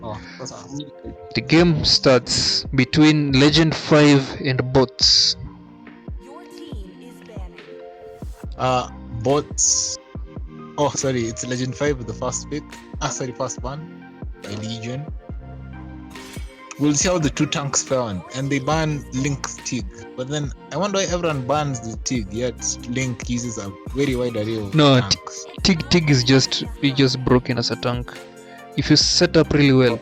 Oh, that's really good. The game starts between Legend 5 and bots. Your team is banning. Bots. Oh, sorry, it's Legend 5 with the first pick. First one by Legion. We'll see how the two tanks fare on, and they ban Link's Tig. But then I wonder why everyone bans the Tig, yet Link uses a very wide array of No, tanks. Tig is just broken as a tank. If you set up really well,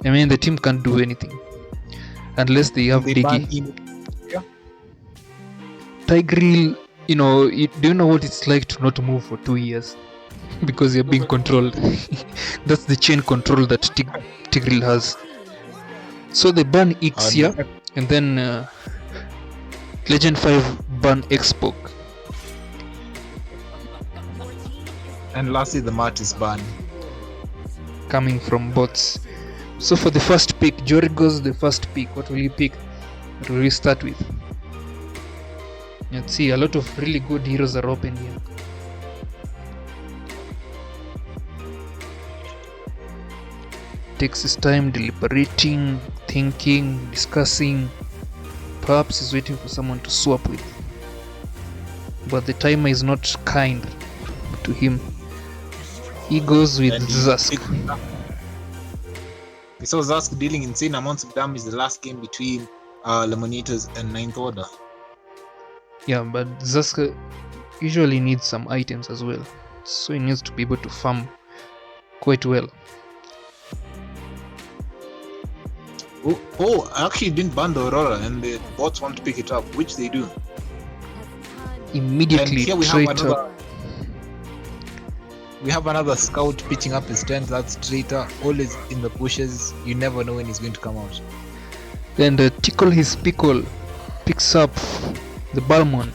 I mean the team can't do anything unless they have They ban Diggy. Yeah. Tigreal, do you know what it's like to not move for 2 years because you're being controlled? That's the chain control that Tigreal has. So they ban Ixia, and then Legend 5 ban Xbox. And lastly, the Martis ban. Coming from bots. So for the first pick, Jory goes the first pick. What will you pick? What will you start with? Let's see, a lot of really good heroes are open here. Takes his time deliberating, thinking, discussing. Perhaps he's waiting for someone to swap with. But the timer is not kind to him. He goes with Zask. We saw Zask dealing insane amounts of damage the last game between Lemonitas and Ninth Order. Yeah, but Zask usually needs some items as well. So he needs to be able to farm quite well. Oh, I actually didn't ban the Aurora, and the bots want to pick it up, which they do. Immediately And here we trade have another. We have another scout pitching up his tent. That's Traitor, always in the bushes. You never know when he's going to come out. And Tickle His Pickle picks up the Balmond.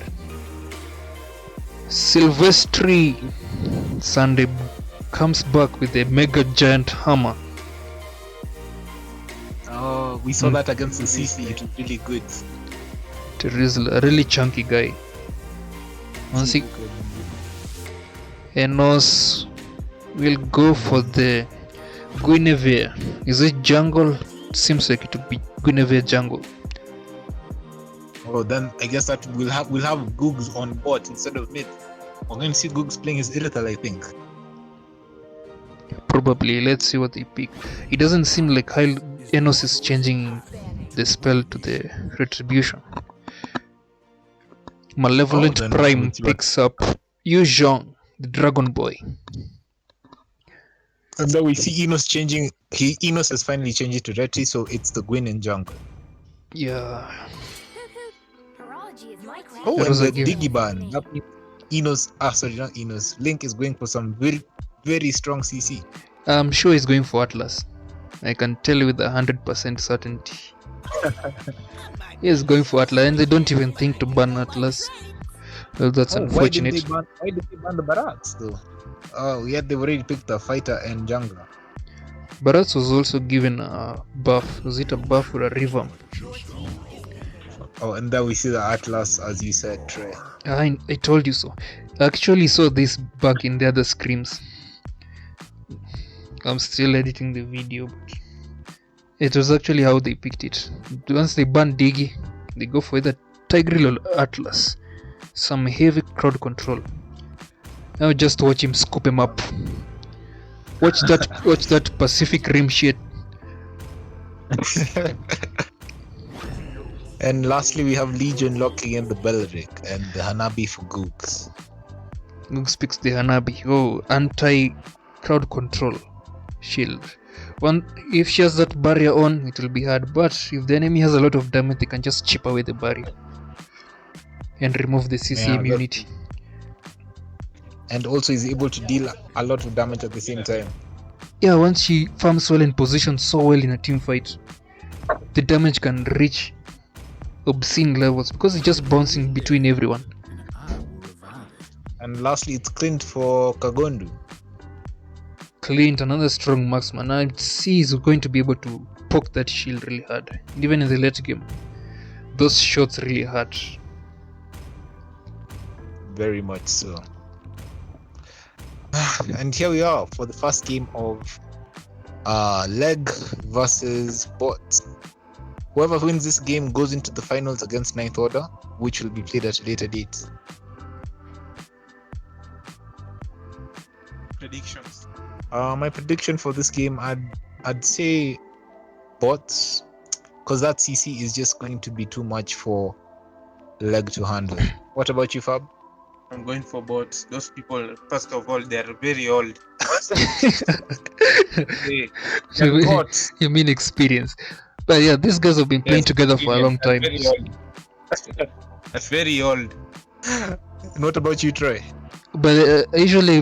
Silvestri Sunday comes back with a mega giant hammer. Oh, we saw that against the CC. It was really good. Terizl, a really chunky guy. Once he Enos will go for the Guinevere. Is it jungle? Seems like it would be Guinevere jungle. Oh, then I guess that we'll have Googs on bot instead of mid. We're going to see Googs playing his Irithel, I think. Probably. Let's see what they pick. It doesn't seem like Enos is changing the spell to the Retribution. Malevolent Prime picks up Yu Zhong, the Dragon Boy. And then we see Enos changing. Enos has finally changed it to Retri, so it's the Gwyn in jungle. Yeah. Oh, That and was the a gift. Diggy ban. That means Enos, not Enos. Link is going for some very, very strong CC. I'm sure he's going for Atlas. I can tell you with 100% certainty. He is going for Atlas, and they don't even think to ban Atlas. Well, that's unfortunate. Why did they ban the Barats though? Oh, yet they've already picked a fighter and jungler. Barats was also given a buff. Was it a buff or a revamp? Oh, and then we see the Atlas, as you said, Trey. I told you so. I actually saw this back in the other screams. I'm still editing the video, but it was actually how they picked it. Once they ban Diggy, they go for either Tigreal or Atlas. Some heavy crowd control. Now just watch him scoop him up. Watch that Pacific Rim shit. And lastly, we have Legion locking in the Belric and the Hanabi for Googs. Googs picks the Hanabi. Oh, anti-crowd control shield. If she has that barrier on, it will be hard. But if the enemy has a lot of damage, they can just chip away the barrier and remove the CC immunity. And also is able to deal a lot of damage at the same time. Yeah, once she farms well and positions so well in a team fight, the damage can reach obscene levels because it's just bouncing between everyone. And lastly, it's Clint for Kagondu. Clint, another strong marksman. I see he's going to be able to poke that shield really hard. Even in the late game, those shots really hurt. Very much so. And here we are for the first game of Leg versus Bot. Whoever wins this game goes into the finals against Ninth Order, which will be played at a later date. Predictions. My prediction for this game, I'd say Bots, because that CC is just going to be too much for Leg to handle. What about you, Fab? I'm going for bots. Those people, first of all, they're very old. They, they're bots. You mean experience? But yeah, these guys have been playing Yes, together for a long they're time. Very old. That's very old. And what about you, Troy? But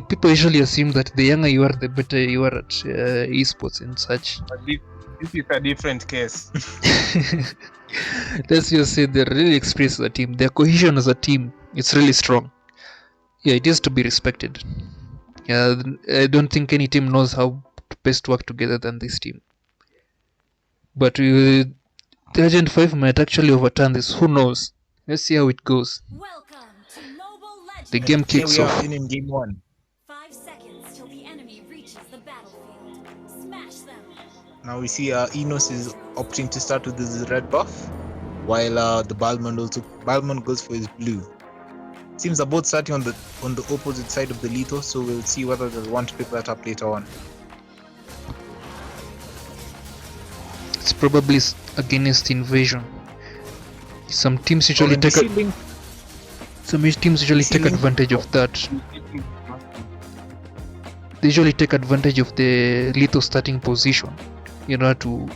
people usually assume that the younger you are, the better you are at esports and such. But this is a different case. Let's just say they're really experienced as a team. Their cohesion as a team, it's really strong. Yeah, it is to be respected. Yeah, I don't think any team knows how to best work together than this team. But the Legend 5 might actually overturn this. Who knows? Let's see how it goes. Welcome to Mobile Legends. The game Here kicks we off. are in game 1. 5 seconds till the enemy reaches the battlefield. Smash them. Now we see Enos is opting to start with his red buff, while the Balmond goes for his blue. Seems they're both starting on the opposite side of the lethal, so we'll see whether they'll want to pick that up later on. It's probably against invasion. Some teams usually take advantage of that. They usually take advantage of the lethal starting position in order to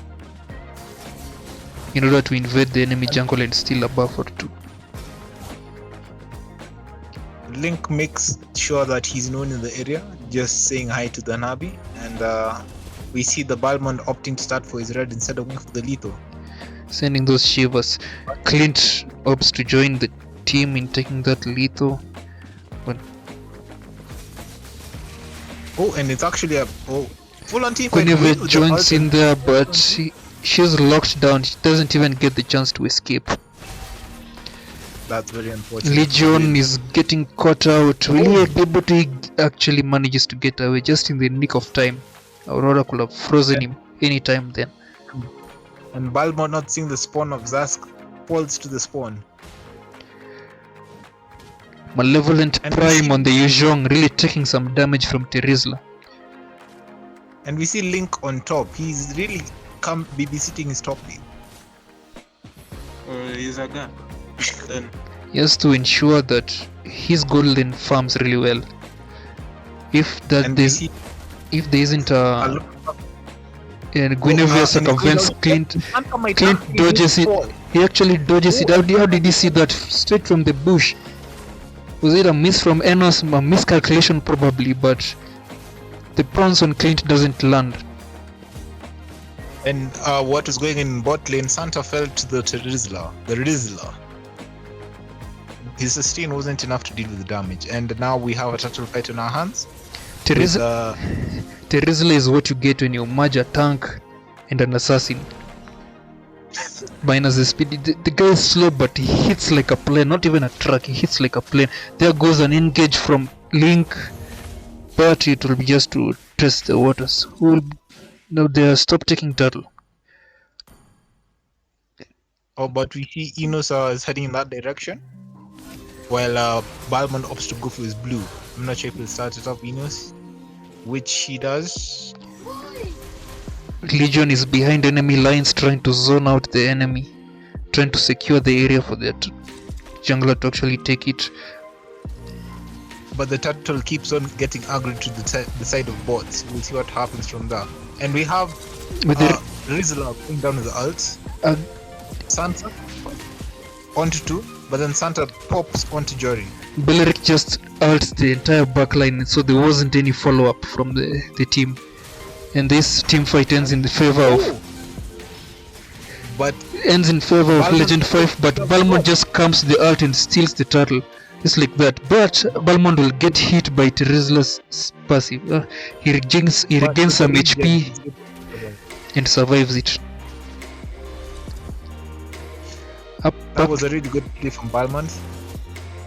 invade the enemy jungle and steal a buff or two. Link makes sure that he's known in the area, just saying hi to the Nabi, and we see the Balmond opting to start for his red instead of going for the lethal. Sending those shivers. Clint opts to join the team in taking that lethal. But and it's actually a full-on team fight. Guinevere joins in there, but she's locked down. She doesn't even get the chance to escape. That's very unfortunate. Legion is getting caught out. Really, Liberty actually manages to get away just in the nick of time. Aurora could have frozen him anytime then. And Balmond, not seeing the spawn of Zask, falls to the spawn. Malevolent And Prime on the Yuzhong, really taking some damage from Terizla. And we see Link on top. He's really come babysitting his top lane. He's a gun. Then He has to ensure that his golden farms really well. If there isn't a Guinevere circumvents Clint dodges it. He actually dodges it. How did he see that? Straight from the bush. Was it a miss from Enos? A miscalculation probably, but the prawns on Clint doesn't land. And what was going in bot lane, Santa fell to the Rizzler. His sustain wasn't enough to deal with the damage, and now we have a turtle fight on our hands. Terizla is what you get when you merge a tank and an assassin. Minus the speed. The guy is slow, but he hits like a plane. Not even a truck, he hits like a plane. There goes an engage from Link, but it will be just to test the waters. Now they stop taking turtle. But we see Enos is heading in that direction, while Balmond opts to go for his blue. I'm not sure if he'll start it off Enos, which he does. Legion is behind enemy lines trying to zone out the enemy, trying to secure the area for that jungler to actually take it. But the turtle keeps on getting aggroed to the side of bots. We'll see what happens from there. And we have Rizzler going down with the ults. Santa onto 2, but then Santa pops onto Jory. Beleric just ults the entire backline, so there wasn't any follow-up from the team. And this team fight ends in the favor of Legend 5, but Balmond just comes to the ult and steals the turtle. Just like that. But Balmond will get hit by Terizla's passive. He regains some HP and survives it. That was a really good play from Balmond.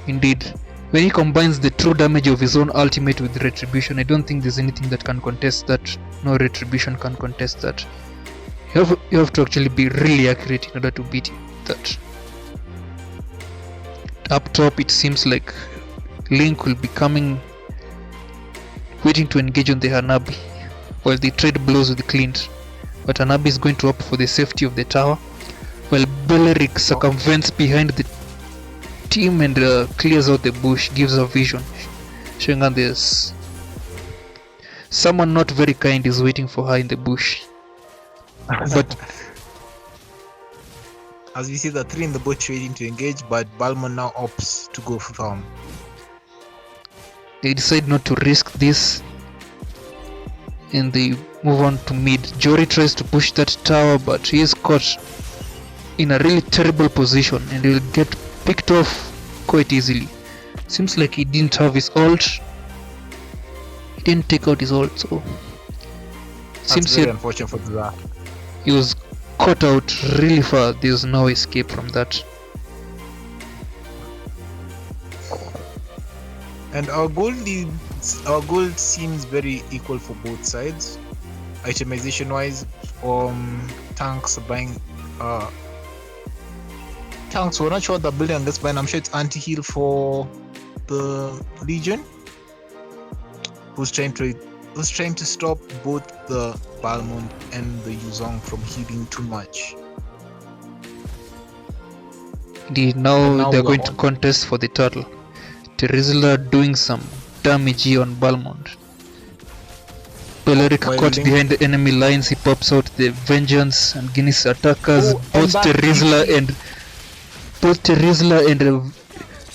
Indeed. When he combines the true damage of his own ultimate with Retribution. I don't think there's anything that can contest that. No Retribution can contest that. You have to actually be really accurate in order to beat that. Up top, it seems like Link will be waiting to engage on the Hanabi while they trade blows with Clint. But Hanabi is going to opt for the safety of the tower, while Beleric circumvents behind the team and clears out the bush, gives a vision, showing her there's someone not very kind is waiting for her in the bush. But as we see the three in the bush waiting to engage, but Balmond now opts to go for farm. They decide not to risk this and they move on to mid. Jory tries to push that tower, but he is caught in a really terrible position and he will get picked off quite easily. Seems like he didn't have his ult. He didn't take out his ult, so seems very unfortunate for that. He was caught out really far. There's no escape from that. And our gold seems very equal for both sides. Itemization wise, tanks are buying tanks, we're not sure what the building gets buying. I'm sure it's anti-heal for the Legion, who's trying to stop both the Balmond and the Yuzong from healing too much. Now they're going to contest for the turtle. Terizla doing some damage here on Balmond. Peleric caught behind the enemy lines, he pops out the Vengeance and Guinness attackers. Both Terizla and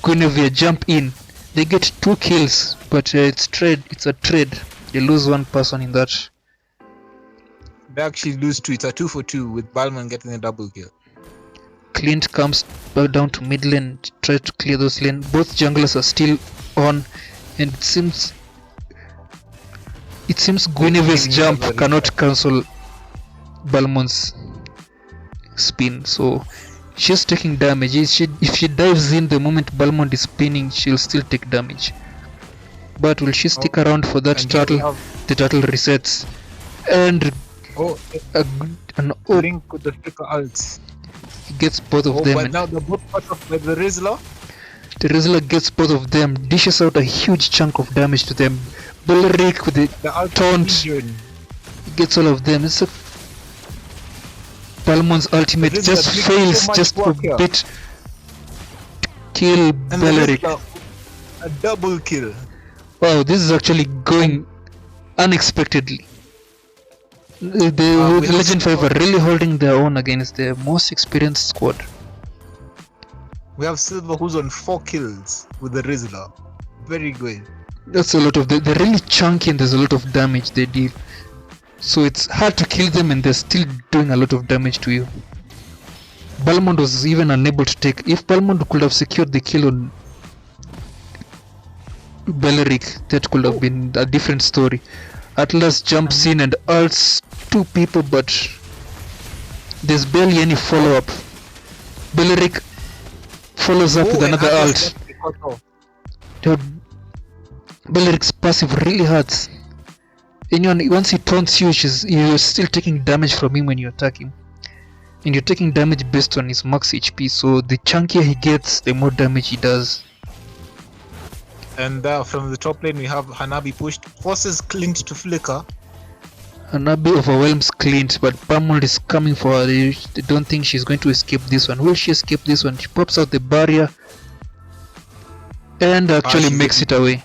Guinevere jump in. They get 2 kills, but it's a trade. They lose 1 person in that. They actually lose 2. It's a 2 for 2 with Balmond getting a double kill. Clint comes back down to mid lane, tries to clear those lane. Both junglers are still on, and it seems Guinevere's jump cannot cancel Balmond's spin, so she's taking damage. If she dives in the moment Balmond is spinning, she'll still take damage. But will she stick around for that turtle? The turtle resets, and Link with the flicker ults. He gets both of them. But now they're both cut off by the Rizzler. The Rizzler gets both of them, dishes out a huge chunk of damage to them. Beleric with the taunt gets all of them. It's a Balmond's ultimate just fails just a bit to kill Beleric. A double kill. Wow, this is actually going unexpectedly. The Legend 5 are really holding their own against the most experienced squad. We have Silver who's on 4 kills with the Rizzler. Very good. That's a lot of they're really chunky and there's a lot of damage they deal. So it's hard to kill them and they're still doing a lot of damage to you. Balmond was even unable to take. If Balmond could have secured the kill on Beleric, that could have been a different story. Atlas jumps in and ults 2 people, but there's barely any follow-up. Beleric follows up with another ult. Beleric's passive really hurts. Once he taunts you, you're still taking damage from him when you attack him. And you're taking damage based on his max HP, so the chunkier he gets, the more damage he does. And from the top lane we have Hanabi pushed, forces Clint to flicker. Hanabi overwhelms Clint, but Balmond is coming for her. They don't think she's going to escape this one. Will she escape this one? She pops out the barrier and actually makes it away.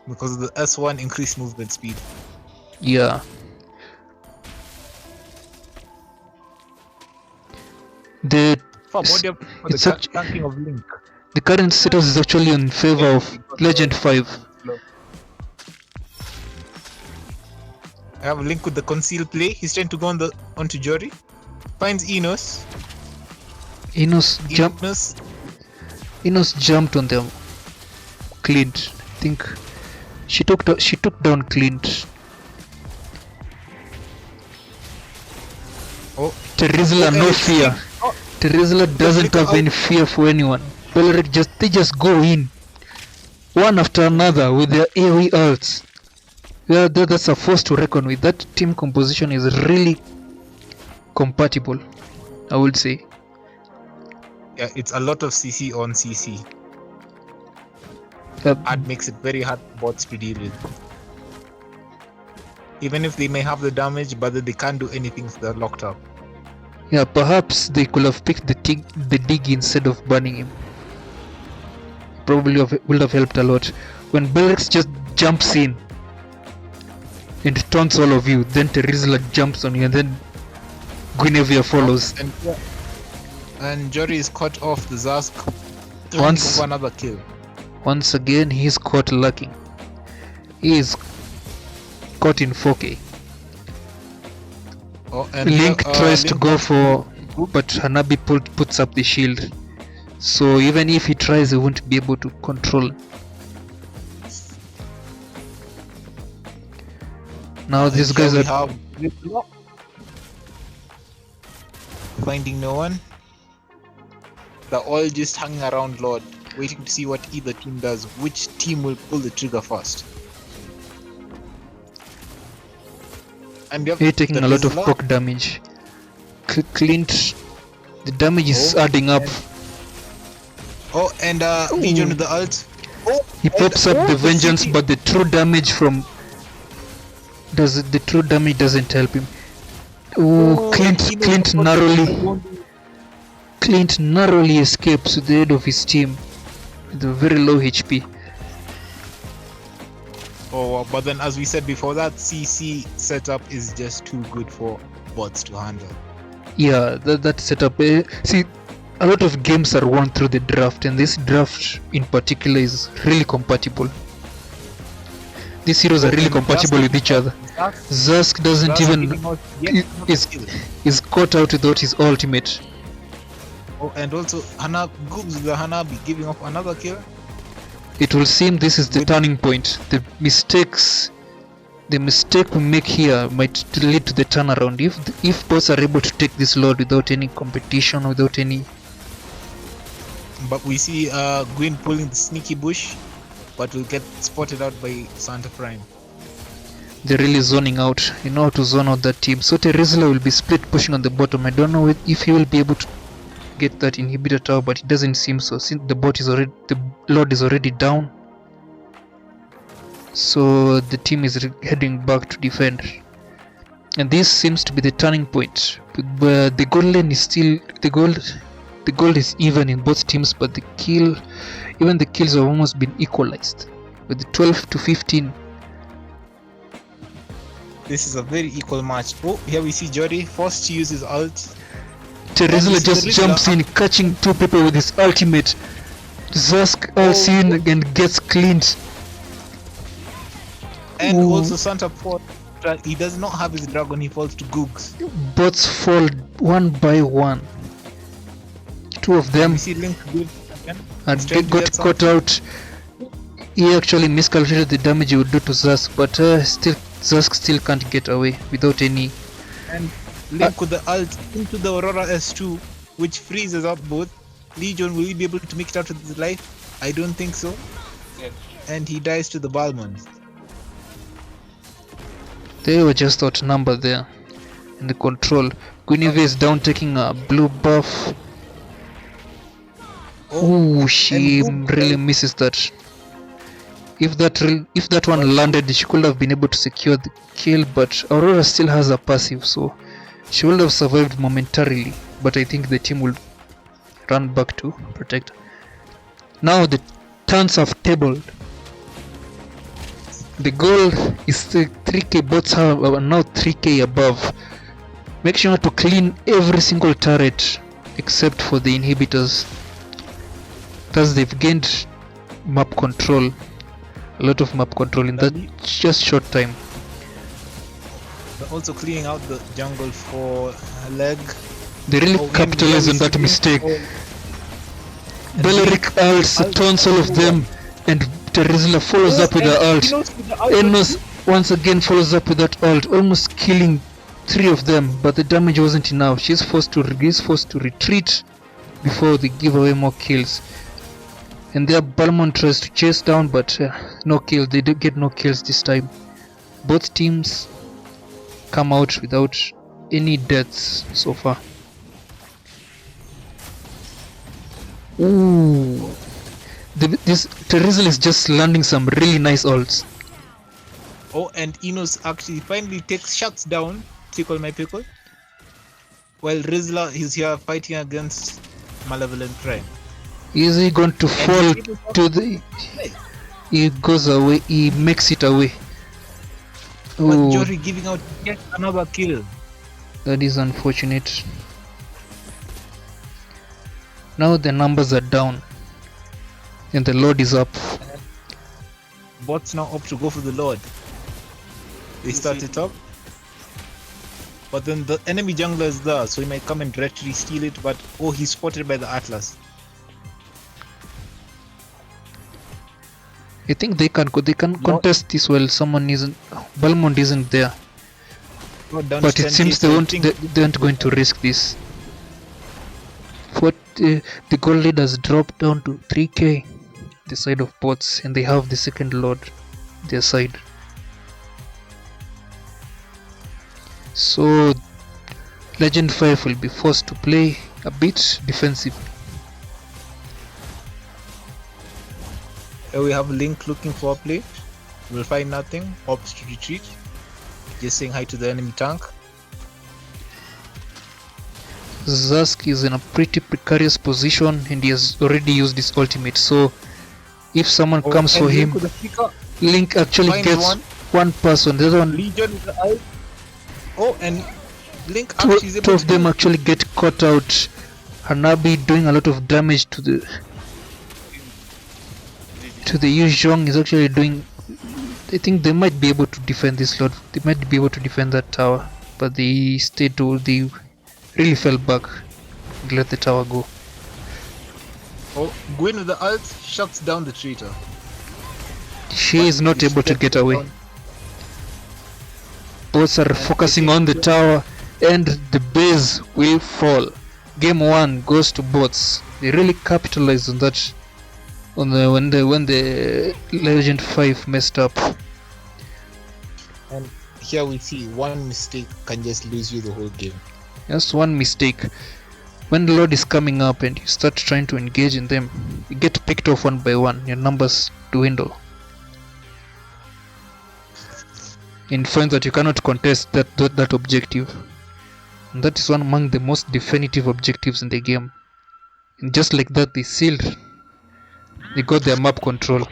Because of the S1 increased movement speed. Yeah. Tanking of Link. The current status is actually in favor of Legend 5. I have a Link with the concealed play. He's trying to go onto Jory. Finds Enos. Enos jumped on the Clint. I think she took down Clint. Terizla, no fear. Terizla doesn't have any fear for anyone. Beleric they just go in. one after another with their AoE ults. That's a force to reckon with. That team composition is really compatible, I would say. Yeah, it's a lot of CC on CC. That makes it very hard for bots to deal with. Even if they may have the damage, but they can't do anything if they're locked up. Yeah, perhaps they could have picked the dig instead of burning him. Probably would have helped a lot. When Belix just jumps in and taunts all of you, then Terizla jumps on you, and then Guinevere follows. And Jory is caught off the Zask. Once another kill. Once again, he's caught lacking. He is caught in 4K. Oh, and Link tries to go for, but Hanabi puts up the shield. So even if he tries, he won't be able to control. Now these guys are finding no one. They're all just hanging around Lord, waiting to see what either team does. Which team will pull the trigger first? And you're taking a lot of poke damage. Clint, the damage is adding up. And Legion with the ult. He pops up the vengeance, but the true damage from the true damage doesn't help him. Clint narrowly escapes to the head of his team with a very low HP. But then as we said before, that CC setup is just too good for bots to handle. Yeah, that setup. See, a lot of games are won through the draft, and this draft in particular is really compatible. These heroes are really compatible with each other. Zask doesn't even is caught out without his ultimate. And also Googs the Hanabi giving up another kill. It will seem this is the turning point. The mistake we make here might lead to the turnaround. If bots are able to take this load without any competition, without any. But we see Gwyn pulling the sneaky bush, but will get spotted out by Santa Prime. They're really zoning out. You know how to zone out that team. So Terizla will be split pushing on the bottom. I don't know if he will be able to get that inhibitor tower, but it doesn't seem so, since the Lord is already down. So the team is heading back to defend, and this seems to be the turning point. But the gold lane is still the gold is even in both teams, but the kills have almost been equalized with the 12 to 15. This is a very equal match. Here we see Jody forced to use his ult. Terizla just jumps in, catching two people with his ultimate. Zask in and gets cleaned. And also Santa Port, he does not have his dragon, he falls to Googs. Bots fall one by one. Two of them got caught out. He actually miscalculated the damage he would do to Zask, but Zask still can't get away without any. And Link with the ult into the Aurora S2, which freezes up both. Legion, will he be able to make it out with his life? I don't think so. Yeah. And he dies to the Balmond. They were just outnumbered there in the control. Guinevere is down, taking a blue buff. She really misses that. If that one landed, she could have been able to secure the kill, but Aurora still has a passive, so she would have survived momentarily. But I think the team will run back to protect. Now the turns have tabled. The goal is 3k, bots are now 3k above. Make sure to clean every single turret except for the inhibitors. Thus they've gained map control, a lot of map control in that just short time. They're also cleaning out the jungle for leg. They really capitalized on that mistake. Beleric ults, taunts all of them, and Terizla follows up with her ult. Enos once again follows up with that ult, almost killing 3 of them, but the damage wasn't enough. She's forced to retreat before they give away more kills. And there Balmond tries to chase down, but no kill. They do get no kills this time. Both teams come out without any deaths so far. Ooh, this Terizal is just landing some really nice ults. Oh, and Enos actually finally shuts down Tickle My Pickle. While Rizla is here fighting against Malevolent Crime. Is he going to fall to the... He goes away, he makes it away. But Ooh, Jory giving out yet another kill. that is unfortunate. Now the numbers are down. And the load is up. Bots now opt to go for the Lord. They start it up. But then the enemy jungler is there, so he might come and directly steal it, but oh, he's spotted by the Atlas. I think they can contest this while someone isn't... Balmond isn't there. But it seems they aren't going to risk this. What the goal leaders dropped down to 3k the side of bots, and they have the second lord their side. So Legend 5 will be forced to play a bit defensive. Here we have Link looking for a play. Will find nothing, opts to retreat. Just saying hi to the enemy tank. Zask is in a pretty precarious position and he has already used his ultimate, so if someone comes for him, Link actually gets one person, the other one... Legion with the eye. Oh, and Link actually is able two of them actually get caught out. Hanabi doing a lot of damage to the Yuzhong is actually doing... I think they might be able to defend this lot. They might be able to defend that tower, but they really fell back and let the tower go. Oh, Gwen with the ult shuts down the traitor. She is not able to get away. Both are focusing on the tower and the base will fall. Game 1 goes to bots. They really capitalized on that when the Legend 5 messed up. And here we see one mistake can just lose you the whole game. Just one mistake. When the load is coming up and you start trying to engage in them, you get picked off one by one, your numbers dwindle. And find that you cannot contest that objective. And that is one among the most definitive objectives in the game. And just like that, they sealed. They got their map control.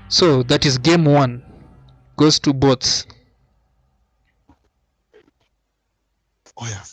So that is game 1. Goes to bots. Oh yeah.